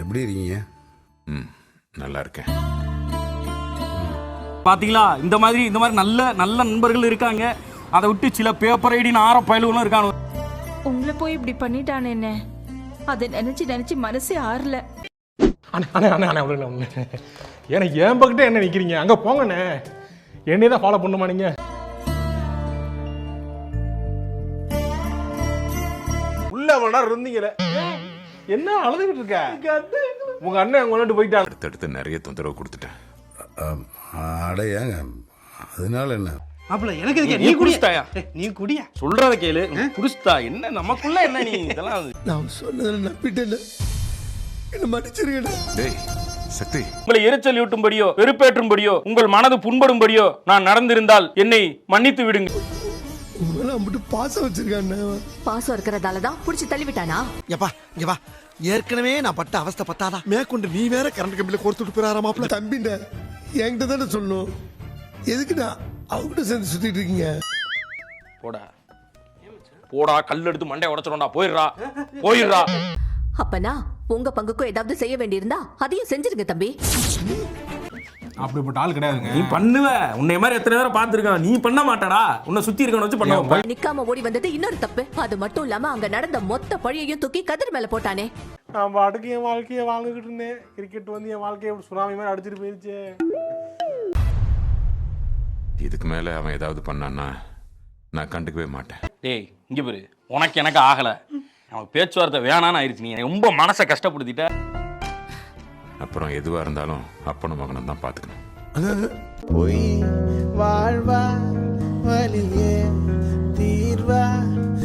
எப்படி இருக்கீங்க? நல்லா இருக்கேன். பாத்தீங்களா, இந்த மாதிரி நல்ல நல்ல நண்பர்கள் இருக்காங்க. அதை விட்டு சில பேப்பர் ஐடின்னு ஆற பயலுகளும் இருக்காங்க. உங்களை போய் இப்படி பண்ணிட்டானே என்ன, அதை நினைச்சு மனசே ஆறல. ஏன்னா என் பக்கிட்ட என்ன நிக்கிறீங்க? அங்க போங்கண்ணே, என்னையே தான் ஃபாலோ பண்ணுமா நீங்க? உள்ள வேணா இருந்தீங்களே, என்ன அழுதுகிட்டு இருக்க? உங்க அண்ணன் கொண்டு போயிட்டாங்க. அடுத்தடுத்து நிறைய தொந்தரவு கொடுத்துட்டேன். அட ஏங்க, அதனால என்ன? மாப்பிள்ள எனக்கு நீ குடிச்சிட்டாயா? நீ குடியா, சொல்றத கேளு. குடிச்சிட்டா என்ன, நமக்குள்ள என்ன நீ இதெல்லாம்? நான் சொன்னதை நம்பிட்டேன், என்ன மன்னிச்சிருக்கேன். டேய் சக்தி, உங்களை எரிச்சல் ஊட்டும்படியோ வெறுப்பேற்றும்படியோ உங்கள் மனது புண்படும்படியோ நான் நடந்திருந்தால் என்னை மன்னித்து விடுங்க. உங்களை அம்பிட்டு பாசம் வச்சிருக்கேன். பாசம் இருக்கிறதால தான் புடிச்சு தள்ளி விட்டானா? எப்பா இங்க வா, ஏற்கனவே நான் பட்ட அவஸ்தை பத்தாதா, மேற்கொண்டு நீ வேற கரண்ட் கம்பியில கோர்த்துட்டு போறாரா மாப்பிள்ள? தம்பிண்ட என்கிட்ட தானே சொல்லணும், எதுக்குடா அவங்ககிட்ட சேர்ந்து சுத்திட்டு இருக்கீங்க? போடா போடா, கல் எடுத்து மண்டைய உடைச்சிடும்டா. போயிடுறா. அப்பனா உங்க பங்குக்கும் ஏதாவது செய்ய வேண்டியிருந்தா அதையும் செஞ்சிருங்க தம்பி. அப்படிப்பட்ட ஆள் கிடையாதுங்க. நீ பண்ணுவ, உன்னை மாதிரி எத்தனை பேரை பார்த்திருக்கான். நீ பண்ண மாட்டாடா, உன்னை சுத்தி இருக்கவன வச்சு பண்ணுவ. நிக்காம ஓடி வந்தது இன்னொரு தப்பு. அது மட்டும் இல்லாம அங்க நடந்த மொத்த பழியையும் தூக்கி கதிர் மேல போட்டானே. நான் பாட்டுக்கு என் வாழ்க்கையை வாழ்ந்துகிட்டு இருந்தேன். கிரிக்கெட் வந்து என் வாழ்க்கையை சுனாமி மாதிரி அடிச்சிட்டு போயிருச்சு. இதுக்கு மேல அவன் ஏதாவது பண்ணான்னா நான் கண்டுக்கவே மாட்டேன். டேய் இங்க பாரு, உனக்கு எனக்கு ஆகல, அவன் பேச்சுவார்த்தை வேணான்னு ஆயிடுச்சு. நீ ரொம்ப மனசை கஷ்டப்படுத்திட்ட. அப்புறம் எதுவா இருந்தாலும் அப்பனும் மகனும் தான் பாத்துக்கணும். போய் வாழ்வா வலியே தீர்வா